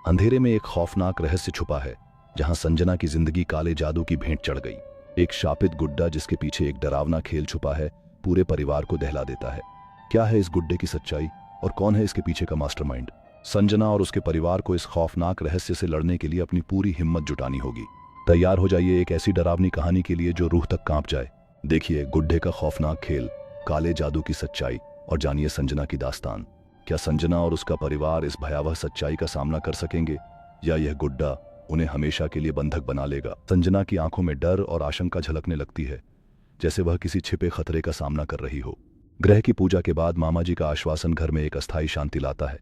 अंधेरे में एक खौफनाक रहस्य छुपा है, जहां संजना की जिंदगी काले जादू की भेंट चढ़ गई। एक शापित गुड्डा जिसके पीछे एक डरावना खेल छुपा है, पूरे परिवार को दहला देता है। क्या है इस गुड्डे की सच्चाई और कौन है इसके पीछे का मास्टरमाइंड? संजना और उसके परिवार को इस खौफनाक रहस्य से लड़ने के लिए अपनी पूरी हिम्मत जुटानी होगी। तैयार हो जाइए एक ऐसी डरावनी कहानी के लिए जो रूह तक कांप जाए। देखिए गुड्डे का खौफनाक खेल, काले जादू की सच्चाई और जानिए संजना की दास्तान। क्या संजना और उसका परिवार इस भयावह सच्चाई का सामना कर सकेंगे या यह गुड्डा उन्हें हमेशा के लिए बंधक बना लेगा? संजना की आंखों में डर और आशंका झलकने लगती है, जैसे वह किसी छिपे खतरे का सामना कर रही हो। ग्रह की पूजा के बाद मामा जी का आश्वासन घर में एक अस्थायी शांति लाता है,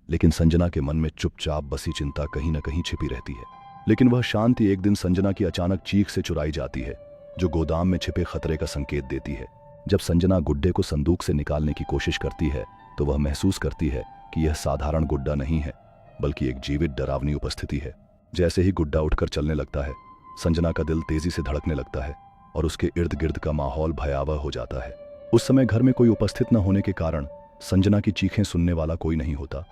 लेकिन संजना के मन में चुपचाप बसी चिंता कहीं न कहीं छिपी रहती है। लेकिन वह शांति एक दिन संजना की अचानक चीख से चुराई जाती है, जो गोदाम में छिपे खतरे का संकेत देती है। जब संजना गुड्डे को संदूक से निकालने की कोशिश करती है तो वह महसूस करती है कि यह साधारण गुड्डा नहीं है, बल्कि एक जीवित डरावनी उपस्थिति है। जैसे ही गुड्डा उठकर चलने लगता है, संजना का दिल तेजी से धड़कने लगता है और उसके इर्द गिर्द का माहौल भयावह हो जाता है। उस समय घर में कोई उपस्थित न होने के कारण संजना की चीखें सुनने वाला कोई नहीं होता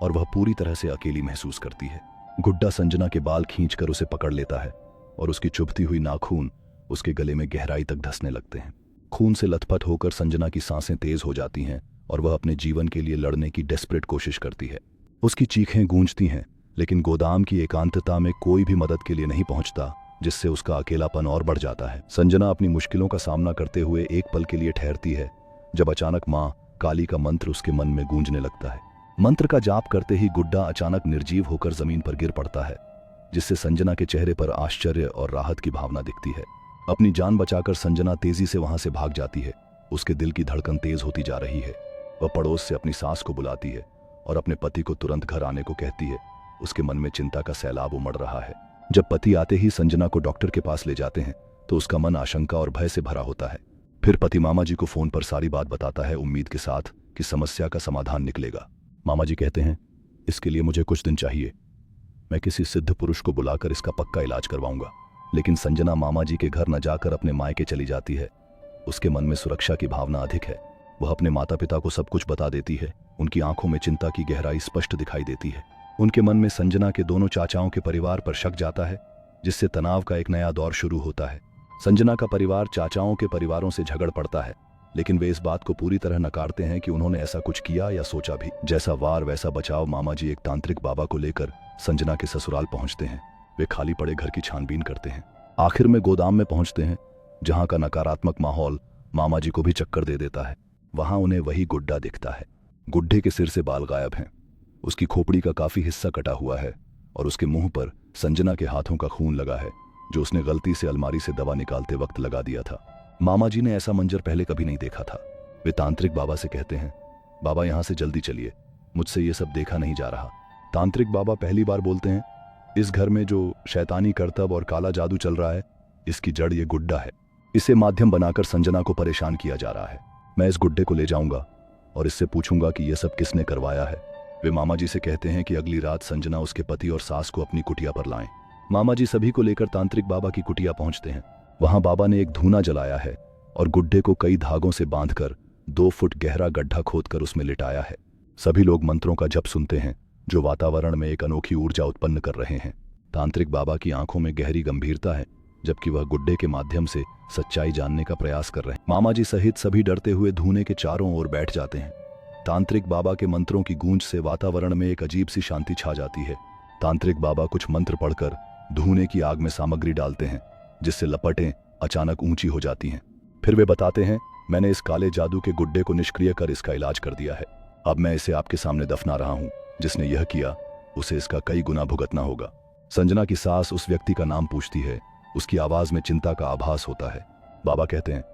और वह पूरी तरह से अकेली महसूस करती है। गुड्डा संजना के बाल खींचकर उसे पकड़ लेता है और उसकी चुभती हुई नाखून उसके गले में गहराई तक धंसने लगते हैं। खून से लथपथ होकर संजना की सांसें तेज हो जाती हैं और वह अपने जीवन के लिए लड़ने की डेस्परेट कोशिश करती है। उसकी चीखें गूंजती हैं, लेकिन गोदाम की एकांतता में कोई भी मदद के लिए नहीं पहुंचता, जिससे उसका अकेलापन और बढ़ जाता है। संजना अपनी मुश्किलों का सामना करते हुए एक पल के लिए ठहरती है, जब अचानक माँ काली का मंत्र उसके मन में गूंजने लगता है। मंत्र का जाप करते ही गुड्डा अचानक निर्जीव होकर जमीन पर गिर पड़ता है, जिससे संजना के चेहरे पर आश्चर्य और राहत की भावना दिखती है। अपनी जान बचाकर संजना तेजी से वहां से भाग जाती है। उसके दिल की धड़कन तेज होती जा रही है। वह पड़ोस से अपनी सास को बुलाती है और अपने पति को तुरंत घर आने को कहती है। उसके मन में चिंता का सैलाब उमड़ रहा है। जब पति आते ही संजना को डॉक्टर के पास ले जाते हैं तो उसका मन आशंका और भय से भरा होता है। फिर पति मामा जी को फोन पर सारी बात बताता है, उम्मीद के साथ कि समस्या का समाधान निकलेगा। मामा जी कहते हैं, इसके लिए मुझे कुछ दिन चाहिए। मैं किसी सिद्ध पुरुष को बुलाकर इसका पक्का इलाज करवाऊंगा। लेकिन संजना मामा जी के घर न जाकर अपने मायके चली जाती है। उसके मन में सुरक्षा की भावना अधिक है। वह अपने माता पिता को सब कुछ बता देती है। उनकी आंखों में चिंता की गहराई स्पष्ट दिखाई देती है। उनके मन में संजना के दोनों चाचाओं के परिवार पर शक जाता है, जिससे तनाव का एक नया दौर शुरू होता है। संजना का परिवार चाचाओं के परिवारों से झगड़ पड़ता है, लेकिन वे इस बात को पूरी तरह नकारते हैं कि उन्होंने ऐसा कुछ किया या सोचा भी। जैसा वार वैसा बचाव। मामा जी एक तांत्रिक बाबा को लेकर संजना के ससुराल पहुंचते हैं। वे खाली पड़े घर की छानबीन करते हैं। आखिर में गोदाम में पहुंचते हैं, जहां का नकारात्मक माहौल मामा जी को भी चक्कर दे देता है। वहां उन्हें वही गुड्डा दिखता है। गुड्डे के सिर से बाल गायब हैं, उसकी खोपड़ी का काफी हिस्सा कटा हुआ है और उसके मुंह पर संजना के हाथों का खून लगा है, जो उसने गलती से अलमारी से दवा निकालते वक्त लगा दिया था। मामा जी ने ऐसा मंजर पहले कभी नहीं देखा था। वे तांत्रिक बाबा से कहते हैं, बाबा यहां से जल्दी चलिए, मुझसे ये सब देखा नहीं जा रहा। तांत्रिक बाबा पहली बार बोलते हैं, इस घर में जो शैतानी करतब और काला जादू चल रहा है, इसकी जड़ ये गुड्डा है। इसे माध्यम बनाकर संजना को परेशान किया जा रहा है। मैं इस गुड्डे को ले जाऊंगा और इससे पूछूंगा कि यह सब किसने करवाया है। वे मामा जी से कहते हैं कि अगली रात संजना उसके पति और सास को अपनी कुटिया पर लाएं। मामा जी सभी को लेकर तांत्रिक बाबा की कुटिया पहुंचते हैं। वहां बाबा ने एक धूना जलाया है और गुड्डे को कई धागों से बांधकर 2 फुट गहरा गड्ढा खोदकर उसमें लिटाया है। सभी लोग मंत्रों का जप सुनते हैं, जो वातावरण में एक अनोखी ऊर्जा उत्पन्न कर रहे हैं। तांत्रिक बाबा की आंखों में गहरी गंभीरता है, जबकि वह गुड्डे के माध्यम से सच्चाई जानने का प्रयास कर रहे हैं। मामा जी सहित सभी डरते हुए धूने के चारों ओर बैठ जाते हैं। तांत्रिक बाबा के मंत्रों की गूंज से वातावरण में एक अजीब सी शांति छा जाती है। तांत्रिक बाबा कुछ मंत्र पढ़कर धूने की आग में सामग्री डालते हैं, जिससे लपटें अचानक ऊंची हो जाती हैं। फिर वे बताते हैं, मैंने इस काले जादू के गुड्डे को निष्क्रिय कर इसका इलाज कर दिया है। अब मैं इसे आपके सामने दफना रहा हूं। जिसने यह किया उसे इसका कई गुना भुगतना होगा। संजना की सास उस व्यक्ति का नाम पूछती है। उसकी आवाज में चिंता का आभास होता है। बाबा कहते हैं,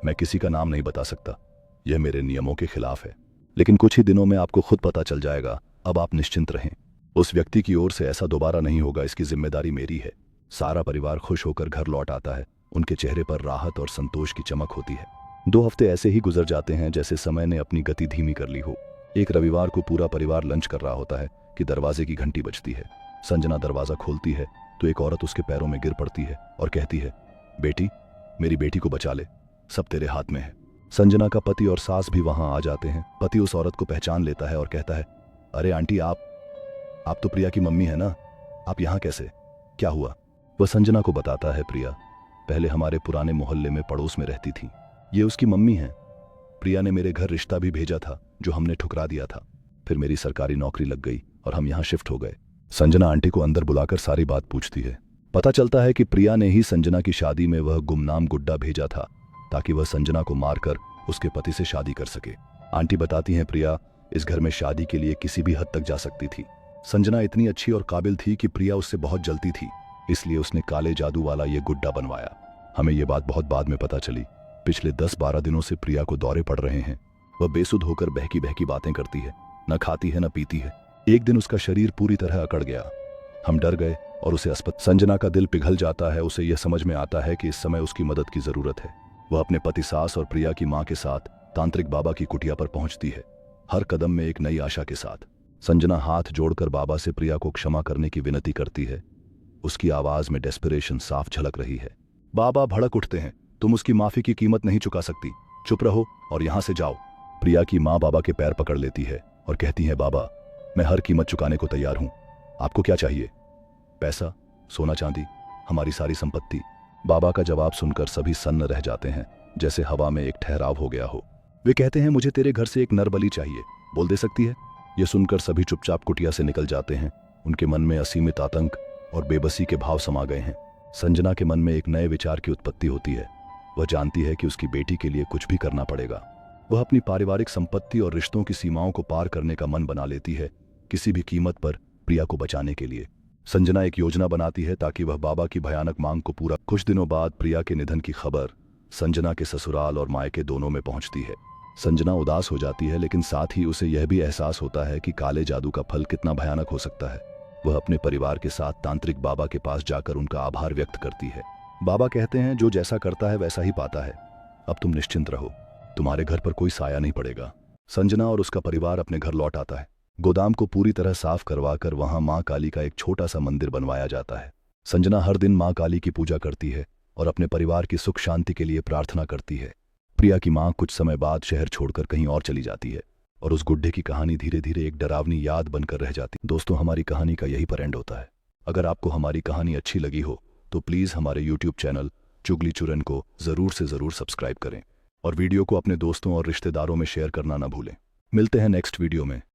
मैं किसी का नाम नहीं बता सकता, यह मेरे नियमों के खिलाफ है, लेकिन कुछ ही दिनों में आपको खुद पता चल जाएगा। अब आप निश्चिंत रहें। उस व्यक्ति की ओर से ऐसा दोबारा नहीं होगा, इसकी जिम्मेदारी मेरी है। सारा परिवार खुश होकर घर लौट आता है। उनके चेहरे पर राहत और संतोष की चमक होती है। 2 हफ्ते ऐसे ही गुजर जाते हैं जैसे समय ने अपनी गति धीमी कर ली हो। एक रविवार को पूरा परिवार लंच कर रहा होता है कि दरवाजे की घंटी बजती है। संजना दरवाजा खोलती है तो एक औरत उसके पैरों में गिर पड़ती है और कहती है, बेटी, मेरी बेटी को बचा ले, सब तेरे हाथ में है। संजना का पति और सास भी वहां आ जाते हैं। पति उस औरत को पहचान लेता है और कहता है, अरे आंटी, आप तो प्रिया की मम्मी है ना, आप यहाँ कैसे, क्या हुआ? वह संजना को बताता है, प्रिया पहले हमारे पुराने मोहल्ले में पड़ोस में रहती थी, ये उसकी मम्मी है। प्रिया ने मेरे घर रिश्ता भी भेजा था जो हमने ठुकरा दिया था। फिर मेरी सरकारी नौकरी लग गई और हम यहाँ शिफ्ट हो गए। संजना आंटी को अंदर बुलाकर सारी बात पूछती है। पता चलता है कि प्रिया ने ही संजना की शादी में वह गुमनाम गुड्डा भेजा था ताकि वह संजना को मारकर उसके पति से शादी कर सके। आंटी बताती हैं, प्रिया इस घर में शादी के लिए किसी भी हद तक जा सकती थी। संजना इतनी अच्छी और काबिल थी कि प्रिया उससे बहुत जलती थी, इसलिए उसने काले जादू वाला ये गुड्डा बनवाया। हमें ये बात बहुत बाद में पता चली। पिछले 10-12 दिनों से प्रिया को दौरे पड़ रहे हैं। वह बेसुध होकर बहकी बहकी बातें करती है, न खाती है न पीती है। एक दिन उसका शरीर पूरी तरह अकड़ गया। हम डर गए और उसे अस्पताल। संजना का दिल पिघल जाता है। उसे यह समझ में आता है कि इस समय उसकी मदद की जरूरत है। वह अपने पति, सास और प्रिया की मां के साथ तांत्रिक बाबा की कुटिया पर पहुंचती है, हर कदम में एक नई आशा के साथ। संजना हाथ जोड़कर बाबा से प्रिया को क्षमा करने की विनती करती है। उसकी आवाज में डेस्परेशन साफ झलक रही है। बाबा भड़क उठते हैं, तुम उसकी माफी की कीमत नहीं चुका सकती, चुप रहो और यहां से जाओ। प्रिया की मां बाबा के पैर पकड़ लेती है और कहती है, बाबा मैं हर कीमत चुकाने को तैयार हूं। आपको क्या चाहिए? पैसा, सोना चांदी, हमारी सारी संपत्ति। बाबा का जवाब सुनकर सभी सन्न रह जाते हैं, जैसे हवा में एक ठहराव हो गया हो। वे कहते हैं, मुझे तेरे घर से एक नर बलि चाहिए, बोल दे सकती है? यह सुनकर सभी चुपचाप कुटिया से निकल जाते हैं। उनके मन में असीमित आतंक और बेबसी के भाव समा गए हैं। संजना के मन में एक नए विचार की उत्पत्ति होती है। वह जानती है कि उसकी बेटी के लिए कुछ भी करना पड़ेगा। वह अपनी पारिवारिक संपत्ति और रिश्तों की सीमाओं को पार करने का मन बना लेती है, किसी भी कीमत पर प्रिया को बचाने के लिए। संजना एक योजना बनाती है ताकि वह बाबा की भयानक मांग को पूरा। कुछ दिनों बाद प्रिया के निधन की खबर संजना के ससुराल और मायके दोनों में पहुंचती है। संजना उदास हो जाती है, लेकिन साथ ही उसे यह भी एहसास होता है कि काले जादू का फल कितना भयानक हो सकता है। वह अपने परिवार के साथ तांत्रिक बाबा के पास जाकर उनका आभार व्यक्त करती है। बाबा कहते हैं, जो जैसा करता है वैसा ही पाता है। अब तुम निश्चिंत रहो, तुम्हारे घर पर कोई साया नहीं पड़ेगा। संजना और उसका परिवार अपने घर लौट आता है। गोदाम को पूरी तरह साफ करवाकर वहां मां काली का एक छोटा सा मंदिर बनवाया जाता है। संजना हर दिन मां काली की पूजा करती है और अपने परिवार की सुख शांति के लिए प्रार्थना करती है। प्रिया की मां कुछ समय बाद शहर छोड़कर कहीं और चली जाती है और उस गुड्डे की कहानी धीरे धीरे एक डरावनी याद बनकर रह जाती है। दोस्तों, हमारी कहानी का यही पर एंड होता है। अगर आपको हमारी कहानी अच्छी लगी हो तो प्लीज़ हमारे YouTube चैनल चुगली चुरन को ज़रूर से ज़रूर सब्सक्राइब करें और वीडियो को अपने दोस्तों और रिश्तेदारों में शेयर करना ना भूलें। मिलते हैं नेक्स्ट वीडियो में।